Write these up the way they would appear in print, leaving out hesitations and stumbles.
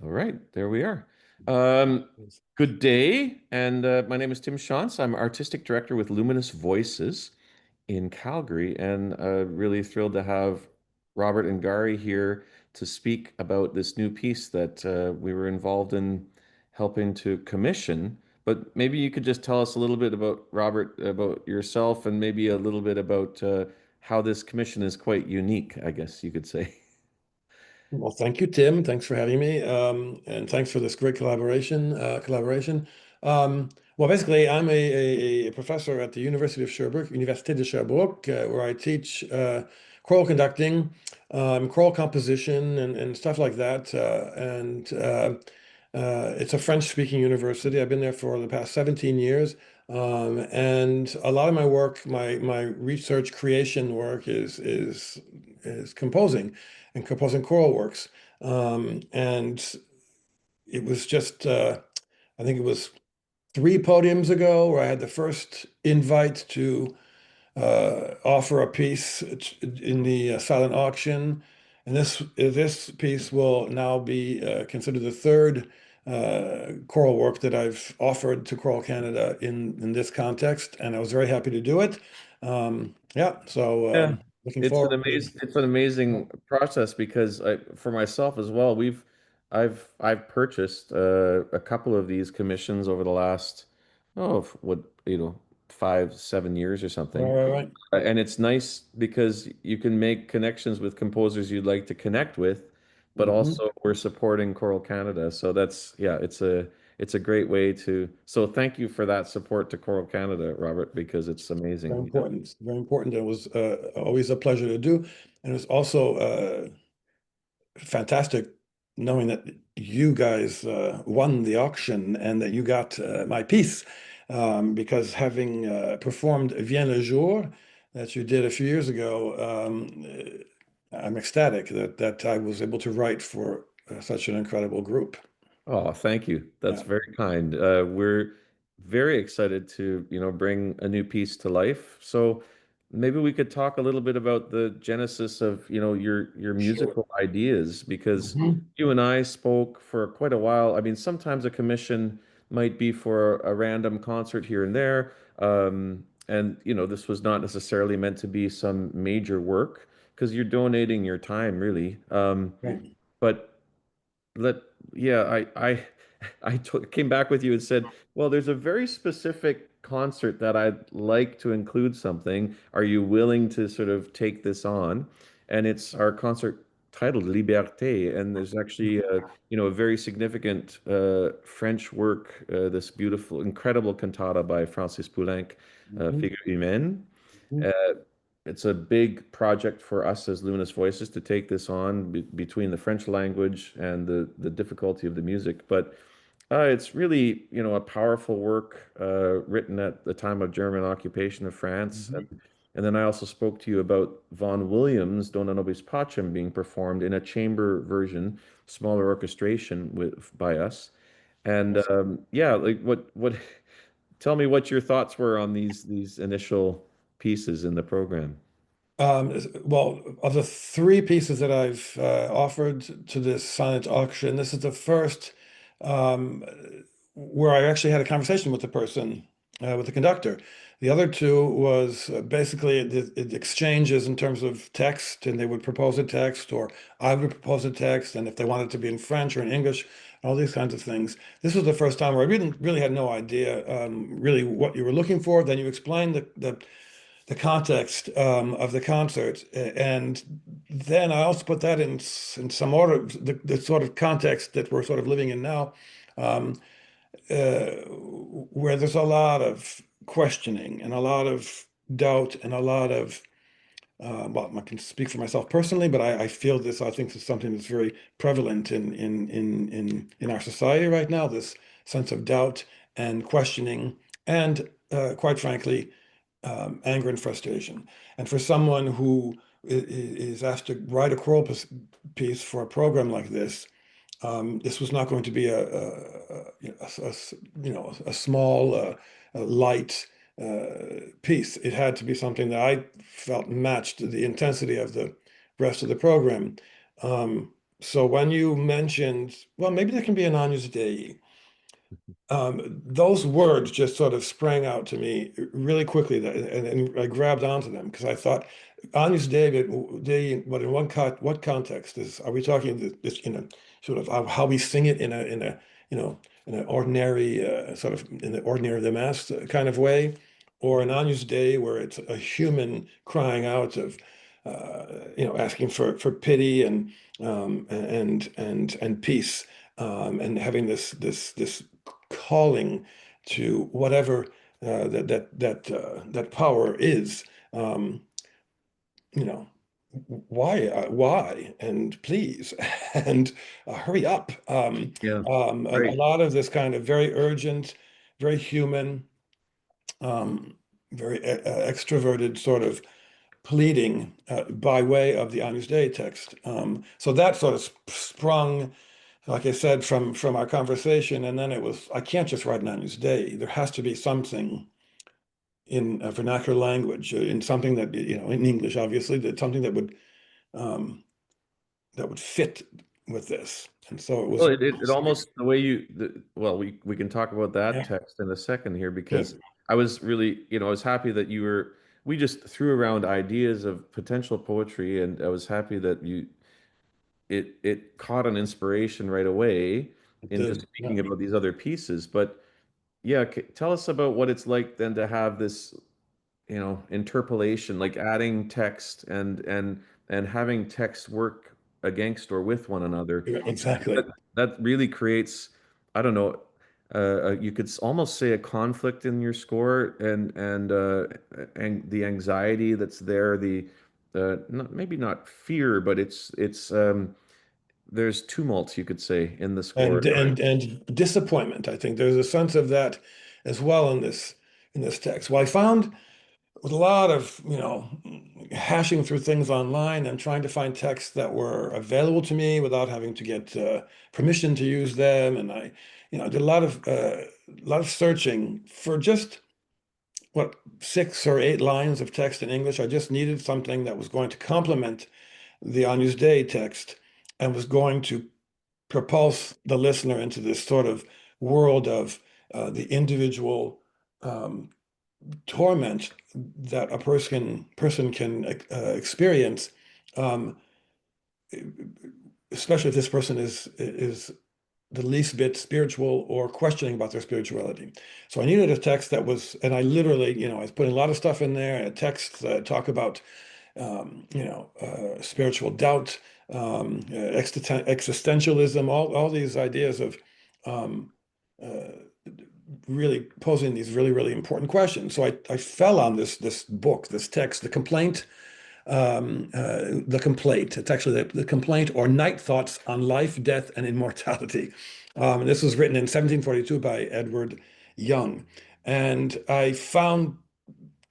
All right, there we are. Um, Good day, and my name is Tim Shantz. I'm artistic director with Luminous Voices in Calgary, and really thrilled to have Robert Ingari here to speak about this new piece that we were involved in helping to commission. But maybe you could just tell us a little bit about Robert, about yourself, and maybe a little bit about how this commission is quite unique, I guess you could say. Well, thank you, Tim. Thanks for having me, and thanks for this great collaboration. Well, basically, I'm a professor at the University of Sherbrooke, Université de Sherbrooke, where I teach choral conducting, choral composition, and stuff like that. It's a French-speaking university. I've been there for the past 17 years. And a lot of my work, my research creation work is composing and composing choral works. And it was just, I think it was three podiums ago where I had the first invite to offer a piece in the silent auction. And this piece will now be considered the third choral work that I've offered to Choral Canada in this context. And I was very happy to do it. Yeah, so Yeah, looking forward to. it's an amazing process because for myself as well, I've purchased a couple of these commissions over the last what 5, 7 years or Right, something. right, right. And it's nice because you can make connections with composers you'd like to connect with, but Mhm. also we're supporting Choral Canada. So that's yeah, it's a great way to. So thank you for that support to Choral Canada, Robert, because it's Very amazing. important. Very important. It was always a pleasure to do. And it was also fantastic knowing that you guys won the auction and that you got my piece. Because having performed Viens le jour that you did a few years ago, I'm ecstatic that I was able to write for such an incredible group. Oh, thank you. That's Yeah, very kind. We're very excited to, bring a new piece to life. So maybe we could talk a little bit about the genesis of, your sure. musical ideas because Mhm. you and I spoke for quite a while. I mean, sometimes a commission might be for a random concert here and there. And, this was not necessarily meant to be some major work because you're donating your time, really. Right. But let yeah came back with you and said, well, there's a very specific concert that I'd like to include something. Are you willing to sort of take this on? And it's our concert titled Liberté, and there's actually a very significant French work, this beautiful incredible cantata by Francis Poulenc, Mhm. Figure Humaine. Mhm. uh, it's a big project for us as Luminous Voices to take this on between the French language and the difficulty of the music. But it's really, a powerful work written at the time of German occupation of France. Mhm. And then I also spoke to you about Vaughan Williams' Dona Nobis Pacem being performed in a chamber version, smaller orchestration by us. And Yes. yeah, like tell me what your thoughts were on these initial pieces in the program. Well, of the three pieces that I've offered to this silent auction, this is the first um, where I actually had a conversation with the person, with the conductor. The other two was basically it exchanges in terms of text, and they would propose a text, or I would propose a text, and if they wanted to be in French or in English, all these kinds of things. This was the first time where I really had no idea really what you were looking for. Then you explained the context of the concert, and then I also put that in some order, the sort of context that we're sort of living in now, um, where there's a lot of questioning and a lot of doubt and a lot of well, I can speak for myself personally, but I feel this. I think this is something that's very prevalent in our society right now. This sense of doubt and questioning, and quite frankly, anger and frustration. And for someone who is asked to write a choral piece for a program like this, this was not going to be a small, a light piece. It had to be something that I felt matched the intensity of the rest of the program. Um, So when you mentioned, well, maybe there can be an Agnus Dei. Those words just sort of sprang out to me really quickly, and I grabbed onto them because I thought, Agnus Dei, but in what context are we talking this in a sort of how we sing it you know in an ordinary sort of in the ordinary of the mass kind of way, or an Agnus Dei where it's a human crying out of asking for pity and peace, and having this calling to whatever that power is. Um, you know, why, and please, and hurry up. Yeah, A right. lot of this kind of very urgent, very human, um, very extroverted sort of pleading by way of the Agnus Dei text. So that sort of sprung, like I said, from our conversation, and then it was, I can't just write an Agnus Dei. There has to be something in a vernacular language, in something that, in English, obviously, that something um, that would fit with this. And so it Well, was, it almost the way well, we can talk about that yeah, text in a second here because good. I was really, I was happy that we just threw around ideas of potential poetry, and I was happy that it caught an inspiration right away It into did. Yeah. speaking about these other pieces. But yeah, tell us about what it's like then to have this, interpolation, like adding text and having text work against or with one another. Yeah, That, exactly. that really creates, I don't know, you could almost say a conflict in your score, and the anxiety that's there, the maybe not fear, but it's there's tumult, you could say, in the score. And disappointment. I think there's a sense of that as well in this text. Well, I found with a lot of, hashing through things online and trying to find texts that were available to me without having to get permission to use them. And I did a lot of searching for just what 6 or 8 lines of text in English. I just needed something that was going to complement the Agnus Dei text and was going to propulse the listener into this sort of world of the individual um, torment that a person can experience, um, especially if this person is the least bit spiritual or questioning about their spirituality. So I needed a text that was, and I literally, I was putting a lot of stuff in there. A text talk about spiritual doubt, existentialism, all these ideas of um, uh, really posing these really, really important questions. So I fell on this book, this text, The Complaint. It's actually the Complaint or Night Thoughts on Life, Death, and Immortality. And this was written in 1742 by Edward Young. And I found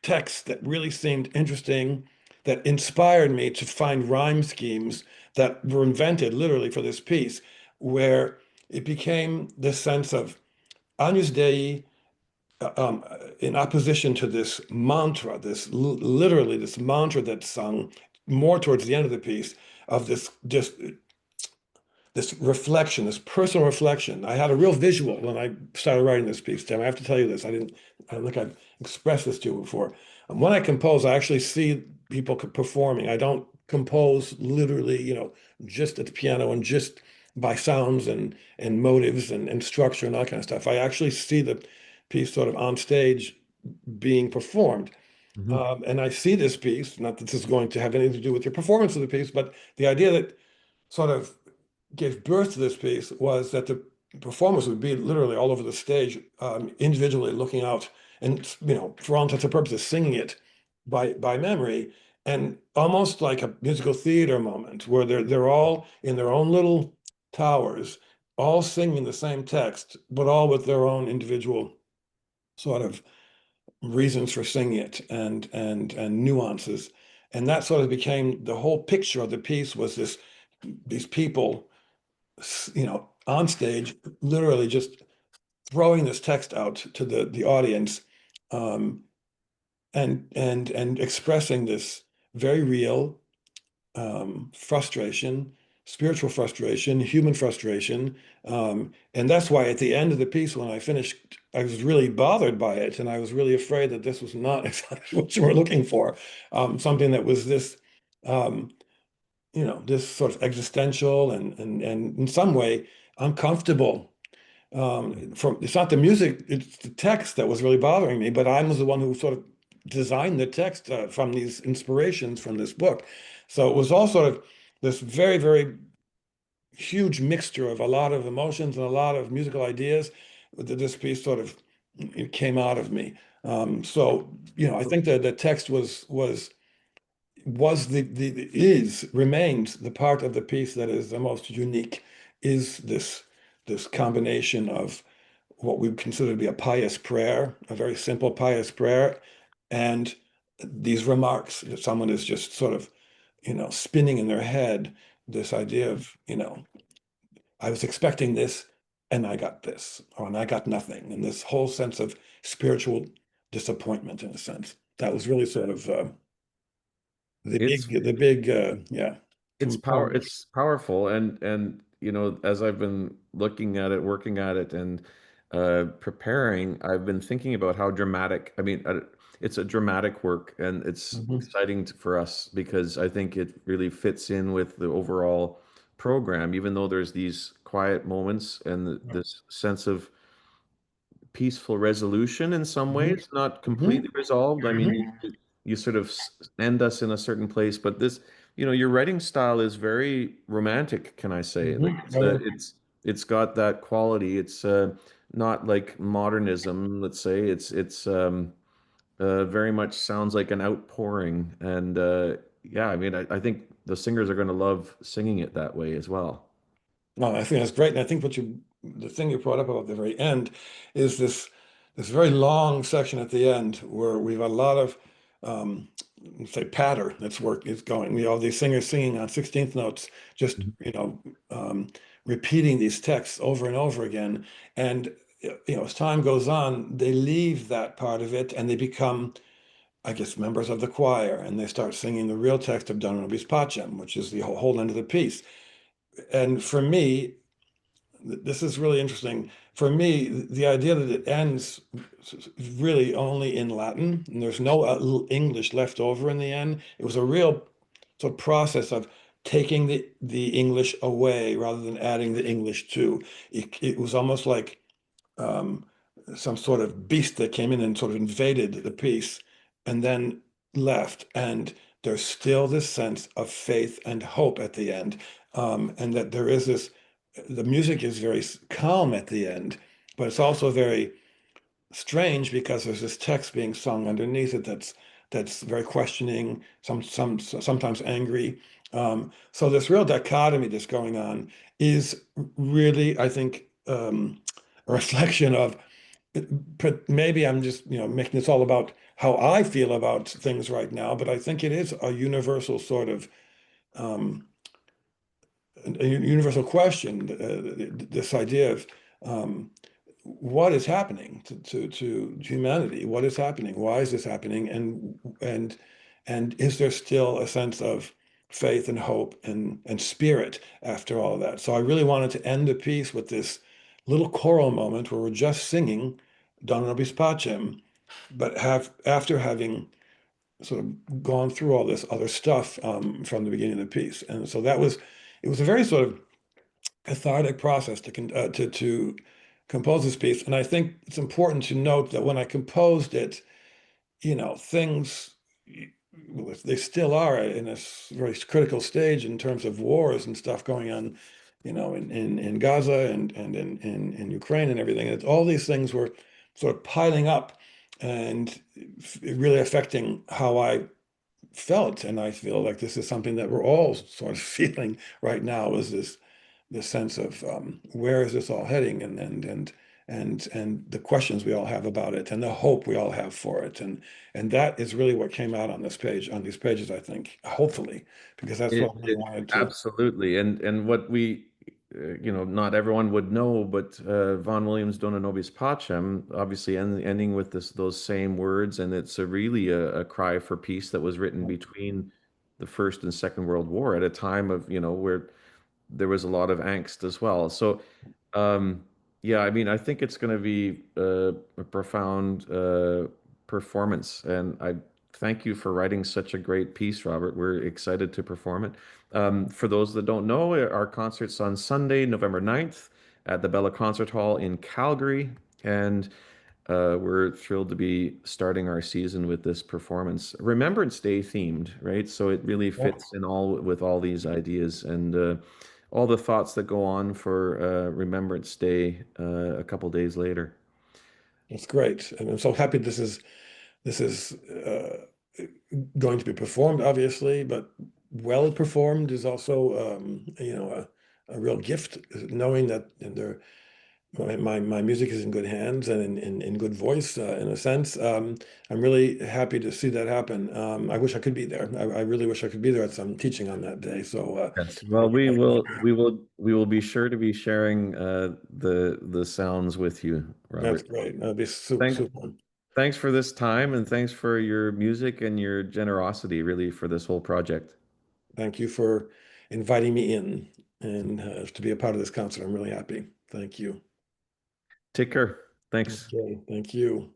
texts that really seemed interesting, that inspired me to find rhyme schemes that were invented literally for this piece, where it became this sense of Agnus Dei in opposition to this mantra, literally this mantra that's sung more towards the end of the piece of this just this reflection, this personal reflection. I had a real visual when I started writing this piece, Tim. I have to tell you this. I don't think I've expressed this to you before. When I compose, I actually see people performing. I don't compose literally, just at the piano and just by sounds and motives and structure and all that kind of stuff. I actually see the piece sort of on stage being performed. Mhm. And I see this piece, not that this is going to have anything to do with your performance of the piece, but the idea that sort of gave birth to this piece was that the performers would be literally all over the stage, individually looking out and, for all intents and purposes, singing it by memory, and almost like a musical theater moment where they're all in their own little towers, all singing the same text, but all with their own individual sort of reasons for singing it and nuances. And that sort of became the whole picture of the piece was these people on stage, literally just throwing this text out to the audience, um, and expressing this very real frustration, spiritual frustration, human frustration. And that's why at the end of the piece, when I finished, I was really bothered by it. And I was really afraid that this was not exactly what you were looking for. Something that was this, um, this sort of existential and in some way uncomfortable. It's not the music, it's the text that was really bothering me, but I was the one who sort of designed the text from these inspirations from this book. So it was all sort of this very, very huge mixture of a lot of emotions and a lot of musical ideas that this piece sort of it came out of me. I think that the text was the is remains the part of the piece that is the most unique, is this combination of what we would consider to be a pious prayer, a very simple pious prayer, and these remarks that someone is just sort of, spinning in their head this idea of, I was expecting this and I got this, or and I got nothing, and this whole sense of spiritual disappointment in a sense. That was really sort of It's yeah, component. it's powerful, and as I've been looking at it, working at it, and preparing, I've been thinking about how dramatic. I mean, it's a dramatic work, and it's Mhm. exciting for us because I think it really fits in with the overall program, even though there's these quiet moments and this sense of peaceful resolution in some Mhm. ways, not completely Mhm. resolved. I mean, Mhm. you sort of end us in a certain place, but your writing style is very romantic, can I say? Like Mhm. Oh, yeah. it's got that quality. It's not like modernism, let's say. It's very much sounds like an outpouring, and yeah, I mean, I think the singers are going to love singing it that way as well. No, I think that's great. And I think the thing you brought up about the very end is this very long section at the end where we've got a lot of, say, patter that's work is going. We have these singers singing on 16th notes, just, repeating these texts over and over again. And, as time goes on, they leave that part of it and they become, I guess, members of the choir and they start singing the real text of Don Nobis Pacem, which is the whole end of the piece. And for me, this is really interesting. For me, the idea that it ends really only in Latin and there's no English left over in the end, it was a real sort of process of taking the English away rather than adding the English to. It was almost like um, some sort of beast that came in and sort of invaded the piece and then left. And there's still this sense of faith and hope at the end. And that there is the music is very calm at the end, but it's also very strange because there's this text being sung underneath it that's very questioning, sometimes angry. So this real dichotomy that's going on is really, I think, a reflection of. But maybe I'm just, making this all about how I feel about things right now. But I think it is a universal sort of um, a universal question. This idea of what is happening to humanity? What is happening? Why is this happening? And is there still a sense of faith and hope and spirit after all of that? So I really wanted to end the piece with this little choral moment where we're just singing Dona Nobis Pacem, but have after having sort of gone through all this other stuff from the beginning of the piece. And so it was a very sort of cathartic process to compose this piece. And I think it's important to note that when I composed it, things they still are in a very critical stage in terms of wars and stuff going on, in Gaza and in Ukraine and everything. And all these things were sort of piling up and really affecting how I felt. And I feel like this is something that we're all sort of feeling right now is this sense of where is this all heading and the questions we all have about it and the hope we all have for it. And that is really what came out on this page, on these pages, I think, hopefully, because that's what I really It wanted to. absolutely, and what we, not everyone would know, but Vaughan Williams' Dona Nobis Pacem, obviously ending with those same words, and it's really a cry for peace that was written between the First and Second World War at a time of, where there was a lot of angst as well. So, um, yeah, I mean, I think it's going to be a profound performance, and I thank you for writing such a great piece, Robert. We're excited to perform it. For those that don't know, our concert's on Sunday, November 9th at the Bella Concert Hall in Calgary, and we're thrilled to be starting our season with this performance, Remembrance Day themed, right? So it really Yeah, fits in all with all these ideas and all the thoughts that go on for Remembrance Day a couple days later. that's great. And I'm so happy this is going to be performed, obviously, but well performed is also a real gift, knowing that my music is in good hands and in good voice, in a sense. I'm really happy to see that happen. I wish I could be there. I really wish I could be there at some teaching on that day. So Yes. Well, we will be sure to be sharing the sounds with you, that's Robert. great. That'd be Thanks. super. Thanks for this time and thanks for your music and your generosity, really, for this whole project. Thank you for inviting me in and to be a part of this concert. I'm really happy. Thank you. Take care. Thanks. Okay, thank you.